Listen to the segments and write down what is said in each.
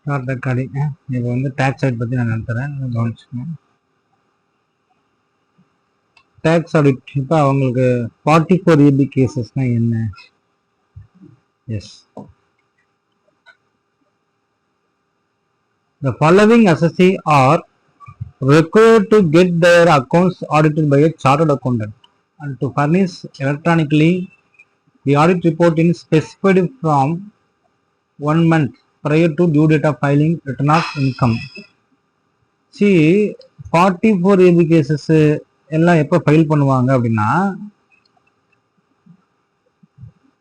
Start recording. இப்போ வந்து tax audit பற்றி நான் நடத்துகிறேன், கவனிச்சுக்கணும். டேக்ஸ் ஆடிட் இப்போ அவங்களுக்கு 44 EB கேசஸ்னால் என்ன? Yes, the following assessee are required to get their accounts audited by a chartered accountant and to furnish electronically the audit report in specified from 1 month prior to due date of filing return of income. See, 44 EB cases எல்லாம் எப்போ file பண்ணுவாங்க அப்படின்னா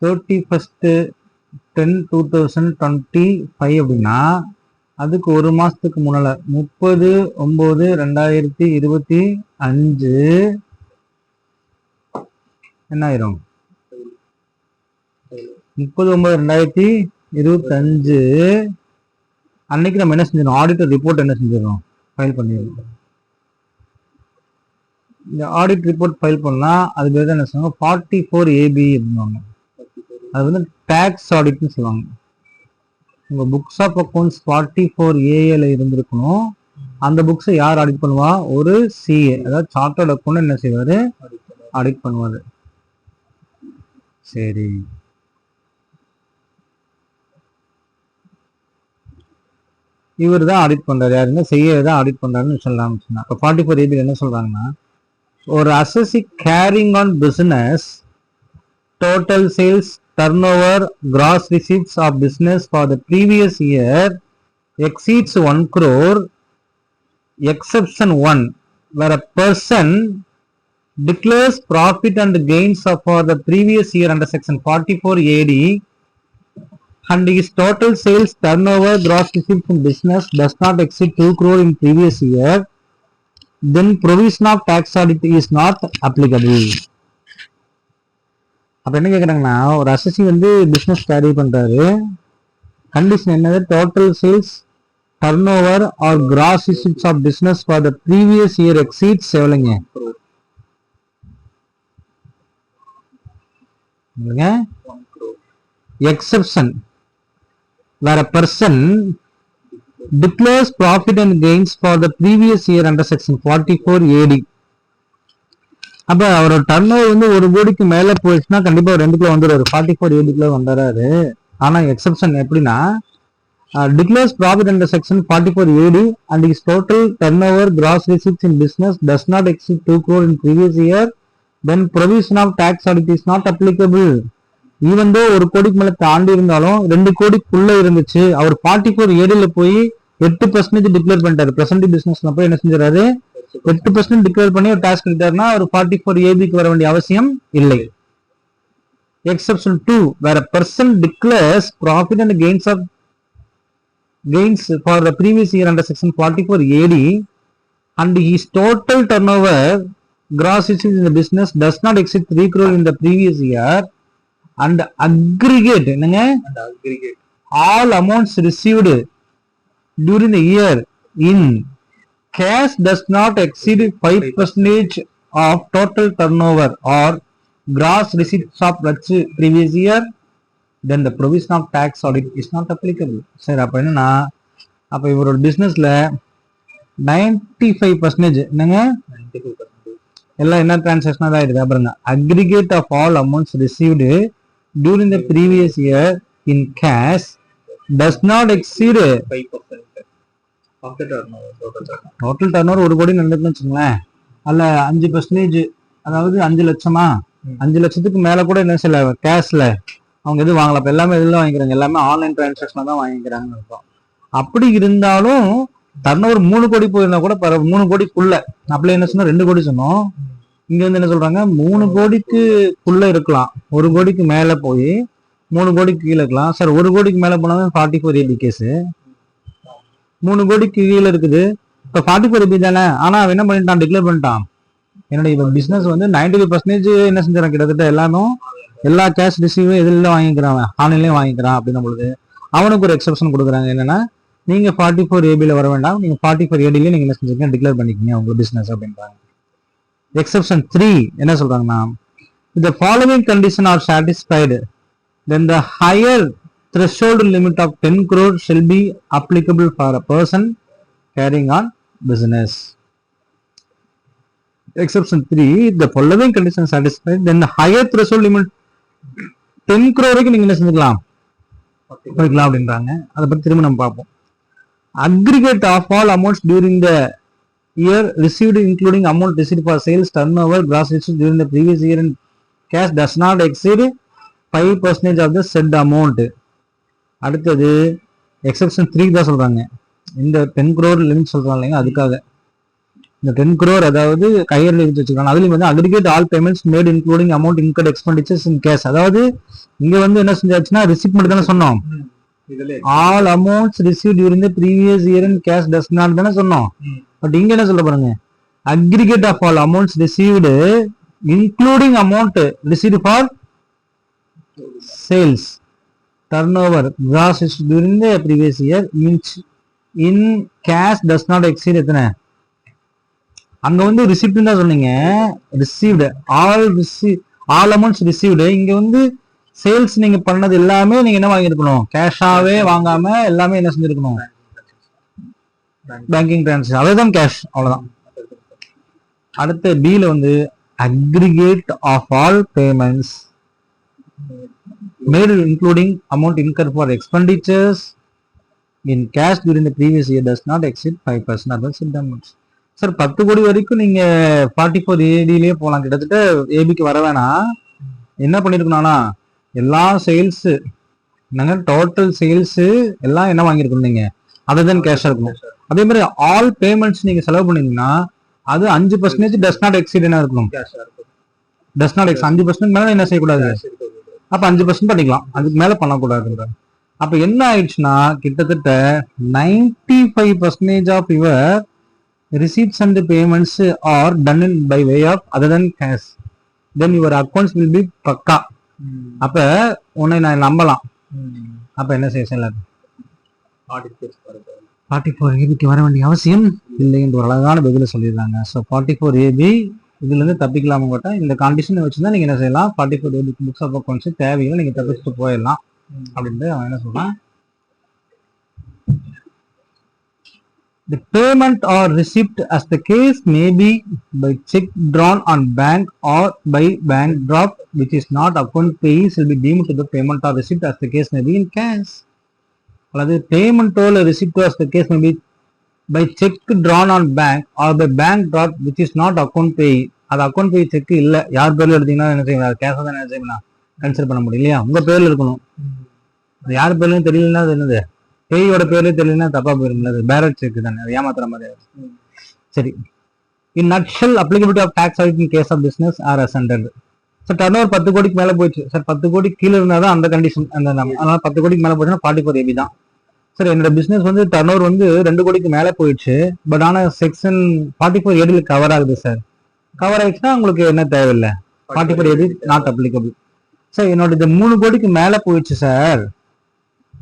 31/10/2025 அப்படின்னா அதுக்கு ஒரு மாசத்துக்கு முன்னால 30/9/2025 என்ன ஆயிரும்? 30/9/2025 அன்னைக்கு நம்ம என்ன செஞ்சிடும்? ஆடிட்டர் ரிப்போர்ட் என்ன செஞ்சிடும்? ஃபைல் பண்ணிடுறோம். இந்த ஆடிட் ரிப்போர்ட் ஃபைல் பண்ணா அது பேர் தான் என்ன சொல்லுவாங்க? 44 AB அப்படின்வாங்க. அது வந்து டேக்ஸ் ஆடிட்னு சொல்லுவாங்க. உங்க புக்ஸ் ஆஃப் அக்கௌண்ட்ஸ் 44 AAல இருந்திருக்கணும். அந்த புக்ஸை யார் ஆடிட் பண்ணுவா? ஒரு CA, அதாவது சார்ட்டர்ட் அக்கௌண்ட் என்ன செய்வாரு? ஆடிட் பண்ணுவாரு. சரி, இவர் தான் ஆடிட் பண்றாரு. யாருங்க? CA தான் ஆடிட் பண்றாருன்னு சொல்லலாம். இப்போ 44 AB என்ன சொல்றாங்கன்னா, ஒரு assessee carrying on business total sales turnover gross receipts of business for the previous year exceeds 1 crore, exception 1, where a person declares profit and gains for the previous year under section 44 AD and his total sales turnover gross receipts in business does not exceed 2 crore in previous year, then provision of tax audit is not applicable. அப்ப என்ன கேக்குறாங்கன்னா, ஒரு assessee வந்து business carry பண்றாரு. Condition என்னது? Total sales turnover or gross receipts of business for the previous year exceeds எவ்வளவுங்க? Exception, வேற person declares profit and gains for the previous year under section 44 AD. அப்ப அவரோட turn over வந்து 1 கோடிக்கு மேல போயிடுச்சுன்னா கண்டிப்பா 2 வந்துடுவாரு, 44 AD வந்துடுறாரு. ஆனா எக்ஸெப்ஷன் எப்படின்னா, declares profit under section 44 AD and his total turnover gross receipts in business does not exceed 2 crore in previous year, then provision of tax audit is not applicable. Even though 1 கோடிக்கு மேல தாண்டி இருந்தாலும் 2 கோடிக்குள்ள இருந்துச்சு, அவர் 44 ADல போய் 8% declare பண்ணிட்டாரு. Present பிசினஸ்ல போய் என்ன செஞ்சாரு? 8% டிக்ளேர் பண்ணி ஒரு டாஸ்க் எடுத்தாருன்னா ஒரு 44 ABக்கு வர வேண்டிய அவசியம் இல்லை. Exception 2, where a person declares profit and gains for the previous year under section 44 AD and his total turnover gross receipts in the business does not exceed 3 crore in the previous year and aggregate all amounts received during the year in cash does not exceed 5% of total turnover or gross receipts of the previous year, then the provision of tax audit is not applicable. சரி, அப்ப என்னன்னா, அப்ப இவரோட பிசினஸ்ல 95% என்னங்க? 95% எல்லாம் என்ன டிரான்சாக்ஷனா தான் இருக்கு. அப்புறம் aggregate of all amounts received during the previous year in cash does not exceed 5% of the turnover. Total turnover 1 கோடி நடந்துச்சுன்னு வச்சுங்களேன், அல்ல 5%, அதாவது 5 லட்சமா, 5 லட்சத்துக்கு மேல கூட என்ன சில கேஷ்ல அவங்க எதுவும் வாங்கலாம். இப்ப எல்லாமே எதுல வாங்கிக்கிறாங்க? எல்லாமே ஆன்லைன் டிரான்சாக்ஷனா தான் வாங்கிக்கிறாங்க. அப்படி இருந்தாலும் டர்ன் ஓவர் 3 கோடி போயிருந்தா கூட 3 கோடிக்குள்ள, அப்படி என்ன சொன்னா 2 கோடி சொன்னோம். இங்க வந்து என்ன சொல்றாங்க? 3 கோடிக்குள்ள இருக்கலாம், 1 கோடிக்கு மேல போய் 3 கோடிக்கு கீழே இருக்கலாம். சார் 1 கோடிக்கு மேல போனாலும் 44 AB கேஸ், 3 கோடிக்கு கீழே இருக்குது. இப்ப 44 AB தானே, ஆனா அவன் என்ன பண்ணிட்டான்? டிக்ளேர் பண்ணிட்டான். என்னுடைய பிசினஸ் வந்து 95% என்ன செஞ்சான்? கிட்டத்தட்ட எல்லா கேஷ் ரிசீவும் எதுல வாங்கிக்கிறான்? ஆன்லைன்லயும் வாங்கிக்கிறான். அப்படின்னும் பொழுது அவனுக்கு ஒரு எக்ஸப்ஷன் கொடுக்குறாங்க. என்னன்னா, நீங்க 44 ABல வர வேண்டாம், நீங்க 44 ADலயே நீங்க என்ன செஞ்சுக்கீங்க? டிக்ளேர் பண்ணிக்கீங்க உங்க பிசினஸ் அப்படின்றாங்க. எக்ஸப்ஷன் 3 என்ன சொல்றாங்கன்னா, the following condition are satisfied then the higher threshold limit of 10 crore shall be applicable for a person carrying on business. Exception 3, the following conditions satisfied, then the higher threshold limit 10 crore வரைக்கும் நீங்க என்ன செஞ்சுக்கலாம் போய்க்கலாம் அப்படின்றாங்க. அதை பத்தி திரும்ப நம்ம பார்ப்போம். Aggregate of all amounts during the year received including amount received for sales, turnover, gross receipts during the previous year in cash does not exceed 5% of the said amount. அடுத்தது எக்ஸப்ஷன் 3 தான் சொல்றாங்க. இந்த 10 crore லிமிட் சொல்றாங்க இல்லைங்க, அதுக்காக இந்த 10 crore அதாவது கையில் எடுத்து வச்சுக்கலாம். அதுலயும் வந்து aggregate all payments made including amount incurred expenditures in cash. அதாவது இங்க வந்து என்ன செஞ்சாச்சுன்னா ரிசிப்ட் மட்டும் தானே சொன்னோம். All amounts receive during the previous year in cash does not தானே சொன்னோம். பட் இங்க என்ன சொல்ல பாருங்க, aggregate of all amounts received including amount received for sales, turnover, gross receipts during the previous year in cash does not exceed எத்தனை, அங்க வந்து receipt தான் சொன்னீங்க, ரிசீவ்டு ஆல் அமௌண்ட்ஸ் ரிசீவ்டு. இங்க வந்து சேல்ஸ் நீங்க பண்ணது எல்லாமே நீங்க என்ன வாங்கியிருக்கணும், கேஷாவே வாங்காம எல்லாமே என்ன செஞ்சிருக்கணும், பேங்கிங் டிரான்சாக்ஷன், அதுதான் கேஷ், அவ்வளவுதான். அடுத்த பில வந்து aggregate of all payments made including amount incurred for expenditures in cash during the previous year does not exceed 5% of the said amounts. Sir 10 கோடி வரைக்கும் நீங்க 44 ஏடிலேயே போகலாம். கிட்டத்தட்ட ஏபிக்கு வர வேணாம். என்ன பண்ணிருக்கணும்னா எல்லா சேல்ஸ் நாங்க டோட்டல் சேல்ஸ் எல்லாம் என்ன வாங்கியிருக்கணும் நீங்க, அதை தான் கேஷா இருக்கணும். அதே மாதிரி ஆல் பேமெண்ட்ஸ் நீங்க செலவு பண்ணீங்கன்னா அது 5% டஸ் நாட் எக்ஸீட் என்ன இருக்கணும், டஸ் நாட் எக்ஸ் 5% மேல என்ன செய்யக்கூடாது, அப்ப 5% பண்ணிக்கலாம், அதுக்கு மேல பண்ணக்கூடாது. அப்ப என்ன ஆயிடுச்சுன்னா கிட்டத்தட்ட 95% of your receipts and payments are done in by way of other than cash, then your accounts will be பக்கா. அப்ப உன்னை நான் நம்பலாம். அப்ப என்ன செய்யலாம், 44 ஏபிக்கு வர வேண்டிய அவசியம் இல்லை என்று ஒரு அழகான பதில சொல்லிடுறாங்க. ஸோ 44 ஏபி இதுல இருந்து தப்பிக்கலாம போட்டா இந்த கண்டிஷனை வச்சுதான் நீங்க என்ன செய்யலாம், 44 ஏபி புக்ஸ் ஆஃப் அக்கௌண்ட்ஸ் தேவையில்லை, நீங்க தப்பிச்சுட்டு போயிடலாம் அப்படின்ட்டு அவன் என்ன சொல்றான். The payment or receipt as the case may be by check drawn on bank or by bank draft which is not account payee shall be deemed to the payment or receipt as the case may be in cash. அல்லது payment or receipt as the case may be by check drawn on bank or by bank draft which is not account payee. அது account பேய் check இல்ல, யார் பேர்ல எடுத்தீங்கன்னா என்ன செய்யணும், அது கேஷா தான் என்ன செய்யணும் கன்சிடர் பண்ண முடியும் இல்லையா, உங்க பேர்ல இருக்கணும். அது யார் பேர்லயும் தெரியலன்னா அது என்னது, பேயோட பேர்லயும் தெரியலன்னா தப்பா போயிருங்களா, அது பேரட் செக் தானே, அது ஏமாத்துற மாதிரி. சரி, in nutshell applicability of tax audit in case of business or ascended. Sir turnover 10 கோடிக்கு மேல போயிடுச்சு சார், 10 கோடி கீழே இருந்தாதான் அந்த கண்டிஷன், அந்த அதனால 10 கோடிக்கு மேல போயிடுச்சுன்னா 44 ஏபி தான். சார் என்னோட பிசினஸ் வந்து டர்ன் ஓவர் வந்து 2 கோடிக்கு மேல போயிடுச்சு, பட் ஆனா செக்ஷன் 44 ஏடில கவர் ஆகுது சார். கவர் ஆயிடுச்சுன்னா உங்களுக்கு என்ன தேவையில்லை, 44 ஏடி நாட் அப்ளிகபிள். சார் என்னோட இது 3 கோடிக்கு மேல போயிடுச்சு சார்,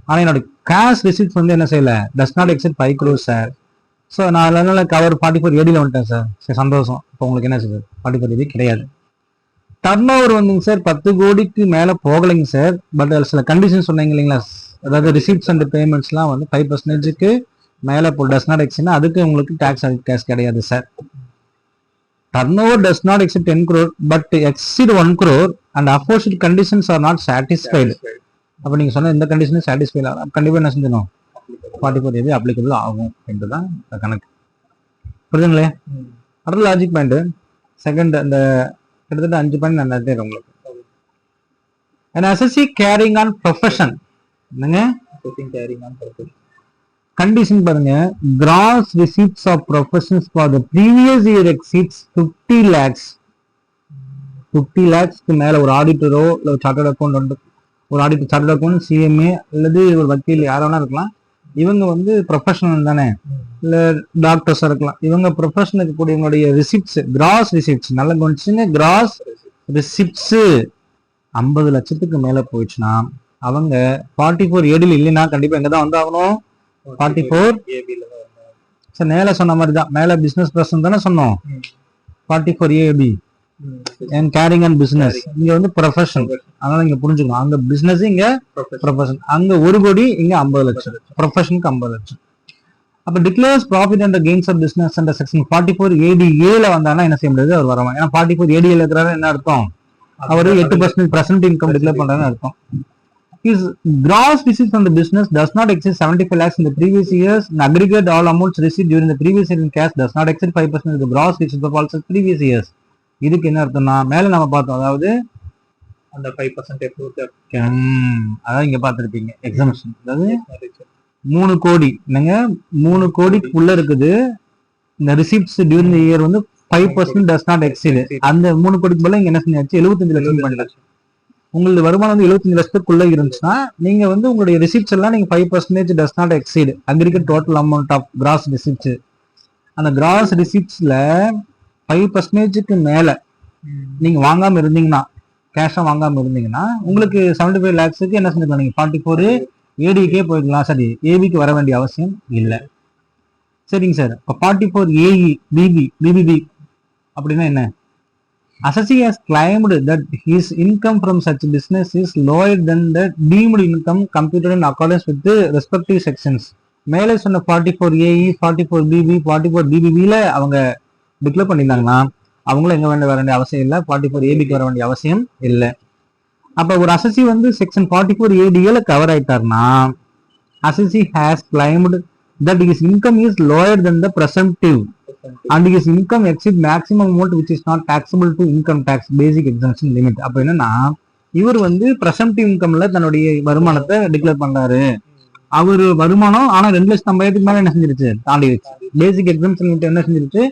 ஆனா என்னோட கேஷ் ரிசிப்ட்ஸ் வந்து என்ன செய்யல, does not exit 5 crore sir. So நான் அதனால கவர் 44 ஏடியில் வந்துட்டேன் சார். சரி சந்தோஷம், இப்போ உங்களுக்கு என்ன சார் 44 ஏடி கிடையாது. டர்ன் ஓவர் வந்துங்க சார் 10 கோடிக்கு மேல போகலைங்க சார், பட் அதில் சில கண்டிஷன் சொன்னீங்க இல்லைங்களா, அதாவது ரிசிப்ட்ஸ் அண்ட் பேமெண்ட்ஸ்லாம் வந்து 5%க்கு மேல டஸ் நாட் எக்ஸிட்னா அதுக்கு உங்களுக்கு டாக்ஸ் கேஷ் கிடையாது sir. Turnover does not exceed 10 crore but exceed 1 crore and aforesaid conditions are not satisfied. அப்ப நீங்க சொன்ன இந்த கண்டிஷன் சாட்டிஸ்ஃபைட் ஆகும், கண்டிப்பா என்ன செஞ்சணும் 44 ஏபி அப்ளிகபிள் ஆகும் என்றுதான் கணக்கு. புரியுதுங்களே. அடுத்த லாஜிக் பாயிண்ட் செகண்ட், அந்த கிட்டத்தட்ட 5 பாயிண்ட் நான் நடத்தேன் உங்களுக்கு. an assessee carrying on profession, என்னங்க carrying on profession கண்டிஷன் பாருங்க, gross receipts of professions for the previous year exceeds 50 lakhs. 50 lakhsக்கு மேல ஒரு ஆடிட்டரோ இல்லை சார்ட்டர்ட் அக்கௌண்ட், ஒரு ஆடிட்டர் சார்ட்டர்ட் அக்கௌண்ட் சிஎம்ஏ அல்லது ஒரு வக்கீல் யாரோ வேணா இருக்கலாம், இவங்க வந்து ப்ரொஃபஷனல் தானே, இல்ல டாக்டர்ஸா இருக்கலாம், இவங்க ப்ரொஃபஷனுக்கு கூடியவங்களுடைய ரிசிப்ட்ஸ் கிராஸ் ரிசிப்ட்ஸ் நல்ல கவனிச்சுங்க, கிராஸ் ரிசிப்ட்ஸ் 50 லட்சத்துக்கு மேல போயிடுச்சுன்னா அவங்க 44 ஏடியில் இல்லைன்னா கண்டிப்பா எங்கதான் வந்தாகணும் 44 சார். மேல சொன்ன மாதிரி தான், மேல பிசினஸ் பர்சன் தானே சொன்னோம் 44 AB, and carrying and business. இங்க வந்து ப்ரொஃபஷன், அதனால இங்க புரிஞ்சுக்கணும். அங்க பிசினஸ், இங்க ப்ரொஃபஷன். அங்க 1 கோடி, இங்க 50 லட்சம். ப்ரொஃபஷனுக்கு 50 லட்சம். அப்ப declares profit and gains of business under section 44 ADA வந்தானா என்ன செய்ய முடியாது, அவர் வரலாம். ஏன்னா 44 ADA இருக்கிறாரு, என்ன அர்த்தம், அவர் 8% பிரசன்ட் இன்கம் டிக்ளேர் பண்றாருன்னு அர்த்தம். His gross receipts from the business does not exceed 75 lakhs in the previous years. In aggregate, all amounts received during the previous year in cash does not exceed 5% of the gross receipts of all such previous years. இதுக்கு என்ன அர்த்தம்னா, மேல நம்ம பார்த்தோம், அதாவது அந்த 5% அதாவது இங்க பார்த்திருப்பீங்க எக்ஸம்ஷன், அதாவது 3 கோடி என்னங்க, 3 கோடிக்குள்ள இருக்குது. இந்த ரிசிப்ட்ஸ் டியூரிங் தி இயர் வந்து 5% does not exceed. அந்த 3 கோடிக்கு மேல இங்க என்ன செஞ்சாச்சு, 75 லட்சம் பண்ணிடலாம். உங்களுக்கு வருமானம் வந்து 75 லட்சத்துக்குள்ள இருந்துச்சுன்னா நீங்க வந்து உங்களுடைய ரிசிப்ட்ஸ் எல்லாம் நீங்க 5% does not exceed aggregate total amount of gross receipts. அந்த கிராஸ் ரிசிப்ட்ஸ்ல 5%க்கு மேல நீங்க வாங்காம இருந்தீங்கன்னா, கேஷா வாங்காம இருந்தீங்கன்னா, உங்களுக்கு 75 lakhsக்கு என்ன செஞ்சுக்கலாம், நீங்க 44 ADக்கே போயிடலாம். சரி, ஏபிக்கு வர வேண்டிய அவசியம் இல்லை. சரிங்க சார். இப்போ 44 AE BBB அப்படின்னா என்ன? Assessee has claimed that his income from such business is lower than the deemed income computed in accordance with the respective sections. மேலே சொன்ன 44 AE 44 BB 44 BBBல அவங்க டிக்ளேர் பண்ணியிருந்தாங்கன்னா அவங்களும் எங்க வர வேண்டிய அவசியம் இல்லை, 44 ABக்கு வர வேண்டிய அவசியம் இல்லை. அப்ப ஒரு அசசி வந்து செக்ஷன் 44 ADல கவர் ஆயிட்டாருன்னா, assessee has claimed that his income is lower than the presumptive and his income exceed maximum amount which is not taxable to income tax basic exemption limit. அப்ப என்னன்னா, இவர் வந்து presumptive incomeல தன்னுடைய வருமானத்தை declare பண்றாரு. அவரு வருமானம் ஆனா 2,50,000 மேல என்ன செஞ்சிருச்சு, தாண்டிடுச்சு. பேசிக் எக்ஸம்ஷன் லிமிட் என்ன செஞ்சிருச்சு,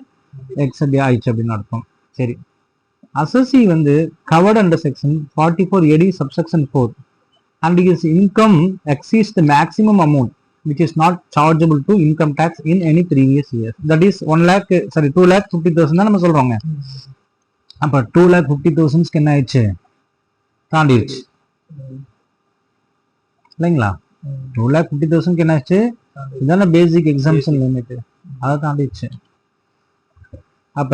எக்ஸப்ட் ஆயிடுச்சு அப்படின்னு அர்த்தம். சரி, அசசி வந்து covered under section 44 AD subsection 4 and his income exceeds the maximum amount which is not chargeable to income tax in any previous year. That is 2,50,000 தான் நம்ம சொல்றோங்க. அப்ப 2,50,000 என்ன ஆயிடுச்சு, தாண்டிடுச்சு இல்லைங்களா? 2,50,000 என்ன ஆச்சு, இதான பேசிக் எக்ஸம்ஷன் லிமிட், அதை தாண்டிடுச்சு. அப்ப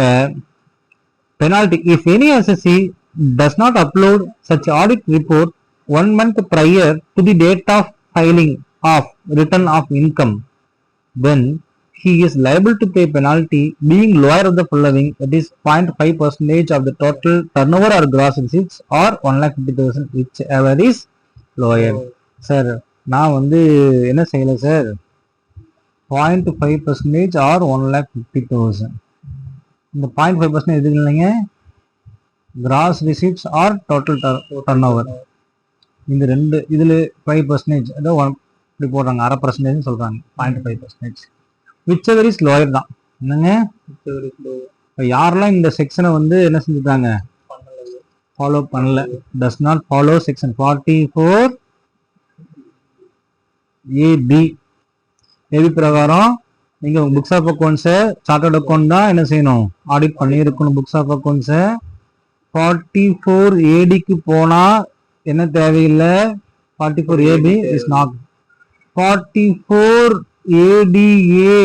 penalty, if any assessee does not upload such audit report 1 month prior to the date of filing of return of income, then he is liable to pay penalty being lower of the following, that is 0.5% of the total turnover or gross receipts or 1,50,000 whichever is lower. Sir, நான் வந்து என்ன செய்யல sir, 0.5% or 1,50,000. இந்த 0.5% எதுக்கு இல்லைங்க, gross receipts or total turnover. இந்த ரெண்டு இதுல 5% ஏதோ இப்படி போடுறாங்க, 0.5% சொல்றாங்க, 0.5%. விச் எவர் இஸ் லோயர் தான் என்னங்க. யாரெல்லாம் இந்த செக்ஷனை வந்து என்ன செஞ்சுட்டாங்க, ஃபாலோ பண்ணல, does not follow section 44 AB பிரகாரம் நீங்க புக்ஸ் ஆஃப் அக்கௌண்ட்ஸை சார்ட்டர்ட் அக்கௌண்ட் தான் என்ன செய்யணும், ஆடிட் பண்ணி இருக்கணும். புக்ஸ் ஆஃப் அக்கௌண்ட்ஸை 44 ADக்கு போனா என்ன தேவையில்லை, 44 AB இஸ் நாட். 44 ADA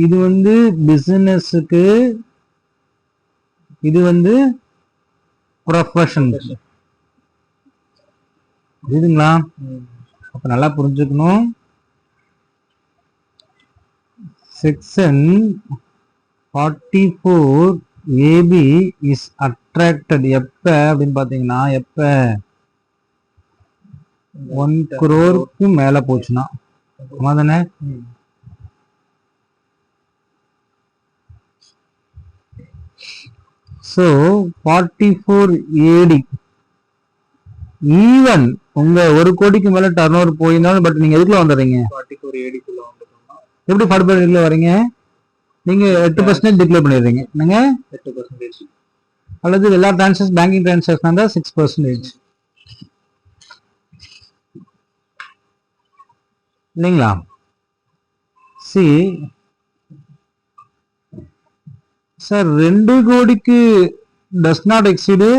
இது வந்து பிசினஸுக்கு, இது வந்து ப்ரொஃபஷன். புரியுதுங்களா? அப்ப நல்லா புரிஞ்சுக்கணும். செக்ஷன் 44 AB இஸ் அட்ராக்டட் எப்ப அப்படின்னு பாத்தீங்கன்னா, எப்ப 1 crore மேல போச்சுன்னா, தானே. So 44 AD ஈவன் உங்க 1 கோடிக்கு மேல டர்ன் ஓவர் போயிருந்தாலும், பட் நீங்க எதுக்குள்ள வந்துடுறீங்க, 44 ADக்குள்ள வந்துட்டோம்னா எப்படி 44 ADக்குள்ள வரீங்க, நீங்க 8% டிக்ளேர் பண்ணிடுறீங்க என்னங்க, 8%. அல்லது எல்லா டிரான்சாக்ஷன் பேங்கிங் டிரான்சாக்ஷன் இருந்தா 6% இல்லைங்களா? சி சார், 2 கோடிக்கு does not exceed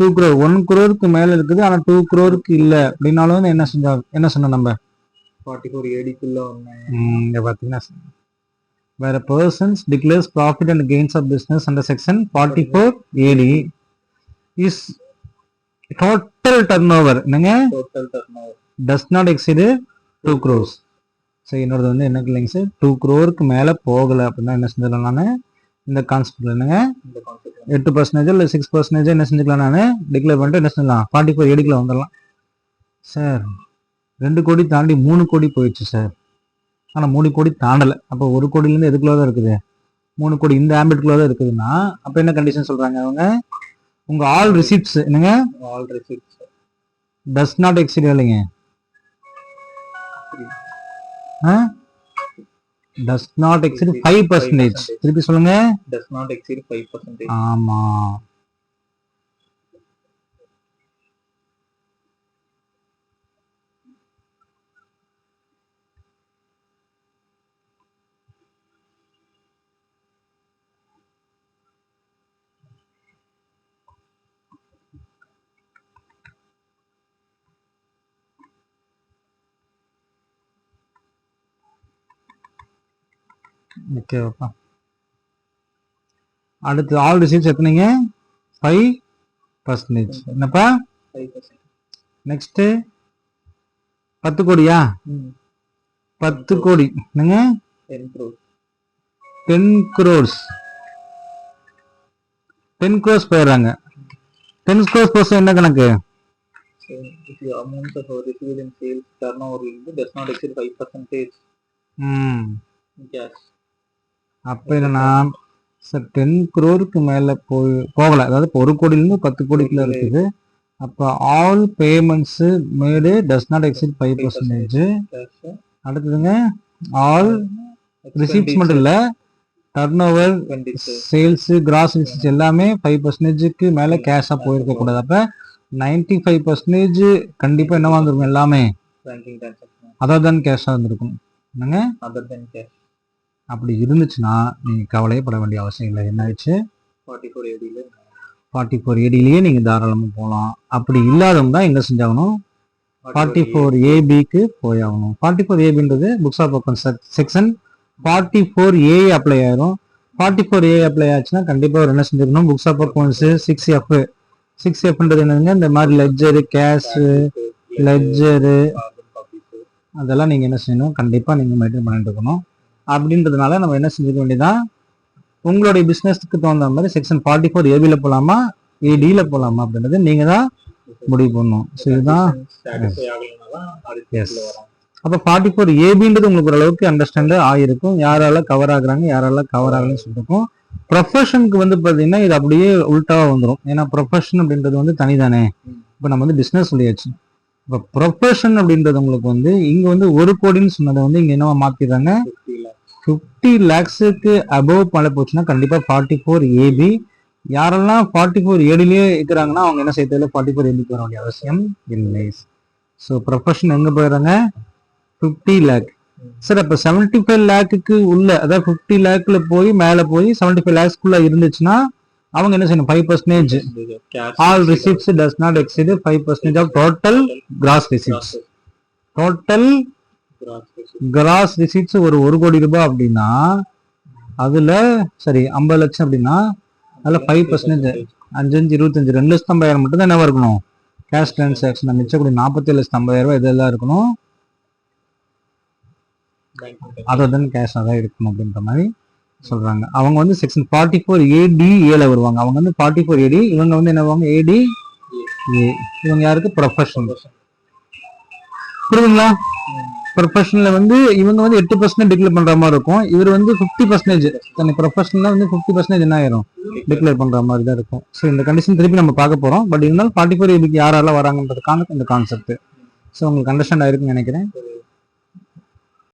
2 crore, 1 crore மேல இருக்குது ஆனா 2 crore இல்ல அப்படின்னாலும் என்ன சொன்ன நம்ம 44 ADக்குள்ள இங்க பாத்தீங்கன்னா, where a person declares profit and gains of business under section 44 AD is total turn over என்னங்க total turnover. Does not exceed 2 crores. So என்னோடது வந்து என்ன இல்லைங்க சார் 2 crore மேலே போகலை அப்படின்னா என்ன செஞ்சிடலாம் நான் இந்த கான்செப்ட்ல என்னங்க இந்த கான்செப்ட் 8% இல்லை 6% என்ன செஞ்சுக்கலாம் நான் டிக்ளேர் பண்ணிட்டு என்ன செஞ்சலாம் 44 ஏடிக்குள்ள வந்துடலாம் சார். 2 கோடி தாண்டி 3 கோடி போயிடுச்சு சார். ஆனால் 3 கோடி தாண்டலை. அப்போ 1 கோடியிலேருந்து எதுக்குள்ள தான் இருக்குது 3 கோடி இந்த ஆம்பிட்குள்ள தான் இருக்குதுன்னா அப்போ என்ன கண்டிஷன் சொல்றாங்க அவங்க உங்க ஆல் ரிசிப்ட்ஸ் என்னங்க all receipts. Does not exceed இல்லைங்க டஸ் நாட் எக்ஸீட் 5%. திருப்பி சொல்லுங்க Does not exceed 5%. ஆமா. ஓகேப்பா. அடுத்து ஆல் ரிசீவ்ஸ் எத்தனைங்க 5%. என்னப்பா 5%. நெக்ஸ்ட் 10 கோடியா 10 கோடி என்னங்க 10 crores. 10 crores 10 crores போயிடுறாங்க. 10 crores போச என்ன கணக்கு So if the amount of received in sales turnover does not exceed 5% in cash. அப்ப என்னன்னா சார் 10 crore மேல போகல. அதாவது இப்போ 1 கோடியிலிருந்து 10 கோடிக்குள்ள இருக்குது. அப்ப all payments made does not exceed 5%. Cash. அடுத்ததுங்க ஆல் ரிசீப்ட்ஸ் மட்டும் இல்ல turnover Expenditure. Sales gross receipts எல்லாமே 5%க்கு மேல கேஷா போயிருக்க கூடாது. அப்ப 95% கண்டிப்பா என்னவா இருந்திருக்கும் எல்லாமே Banking transaction. அதர் தான் கேஷா இருந்திருக்கும் என்னங்க. Other than cash. அப்படி இருந்துச்சுன்னா நீங்க கவலையே பட வேண்டிய அவசியம் இல்லை. என்ன ஆயிடுச்சு 44 AD ல 44 ஏடிலேயே நீங்க தாராளமா போகலாம். அப்படி இல்லாதவங்க தான் எங்க செஞ்சாகணும் 44 ஏபிக்கு போயாகணும். 44 ஏபின்றது books of accounts section 44 A apply ஆயிரும். 44 ஏ அப்ளை ஆச்சுன்னா கண்டிப்பா ஒரு என்ன செஞ்சிருக்கணும் புக்ஸ் ஆஃப் அக்கௌண்ட்ஸ் 6F 6Fன்றது என்னதுங்க இந்த மாதிரி லெட்ஜரு கேஷ் லெட்ஜரு அதெல்லாம் நீங்க என்ன செய்யணும் கண்டிப்பா நீங்க மெயின்டைன் பண்ணிட்டு இருக்கணும். அப்படின்றதுனால நம்ம என்ன செஞ்சுக்க வேண்டியதான் உங்களுடைய பிசினஸ்க்கு தகுந்த மாதிரி செக்ஷன் 44 ஏபில போலாமா ஏடியில போலாமா அப்படின்றது நீங்க தான் முடிவு பண்ணணும். ஸோ இதுதான் satisfy ஆகலைன்னா தான் அடுத்த Yes. இதுல வரும். அப்போ 44 ஏபின்றது உங்களுக்கு ஓரளவுக்கு அண்டர்ஸ்டாண்ட் ஆயிருக்கும். யாரால கவர் ஆகுறாங்க யாரால கவர் ஆகலன்னு சொல்லிருக்கும். ப்ரொஃபஷனுக்கு வந்து பாத்தீங்கன்னா இது அப்படியே உல்டாவா வந்துடும். ஏன்னா ப்ரொஃபஷன் அப்படின்றது வந்து தனிதானே. இப்போ நம்ம வந்து பிசினஸ் சொல்லியாச்சு. இப்போ ப்ரொஃபஷன் அப்படின்றது உங்களுக்கு வந்து இங்க வந்து 1 கோடின்னு சொன்னதை வந்து இங்க என்னவா மாத்திடுறாங்க 50 lakhs. 50 lakhsக்கு அபவ் மேலே போச்சுன்னா கண்டிப்பா 44 ஏபி. யாரெல்லாம் 44 ஏடிலேயே இருக்கிறாங்கன்னா அவங்க என்ன செய்யறதுல 44 ஏபிக்கு வர வேண்டிய அவசியம் இல்லை. ஸோ ப்ரொஃபஷன் எங்க போயிடுறாங்க 50 lakh. சார் அப்ப 75 lakhக்கு உள்ள அதாவது 50 lakhல போய் மேல போய் 75 lakhsக்குள்ள இருந்துச்சுன்னா அவங்க என்ன செய்யணும் 5%. Cash. All receipts does not exceed 5% of total gross receipts. Total Gross receipt. Gross receipts ஒரு 1 கோடி ரூபாய் அப்படின்னா அதுல சரி 50 லட்சம் அப்படின்னா அதுல 5% 5 25 2,50,000 மட்டும் தான் என்னவா இருக்கணும் கேஷ் டிரான்சாக்ஷன். மிச்சக்கூடிய 47,50,000 இதெல்லாம் இருக்கணும். Banking transaction. அதர் தென் கேஷ் தான் இருக்கணும் அப்படின்ற மாதிரி சொல்றாங்க. அவங்க வந்து செக்ஷன் 44 ஏடி ஏல வருவாங்க. அவங்க வந்து 44 ஏடி இவங்க வந்து என்ன வருவாங்க ஏடி ஏ. இவங்க யாருக்கு ப்ரொஃபஷனல் புரியுதுங்களா. ப்ரொஃபஷனல்ல வந்து இவங்க வந்து 8% டிக்ளேர் பண்ற மாதிரி இருக்கும். இவர் வந்து 50% தன்னை ப்ரொஃபஷனலா வந்து 50% என்ன ஆயிரும் டிக்ளேர் பண்ற மாதிரி தான் இருக்கும். ஸோ இந்த கண்டிஷன் திருப்பி நம்ம பார்க்க போறோம். பட் இருந்தாலும் 44 ஏபிக்கு யாரெல்லாம் வராங்கன்றதுக்கான இந்த கான்செப்ட். ஸோ உங்களுக்கு அண்டர்ஸ்டாண்ட் ஆயிருக்குன்னு நினைக்கிறேன்.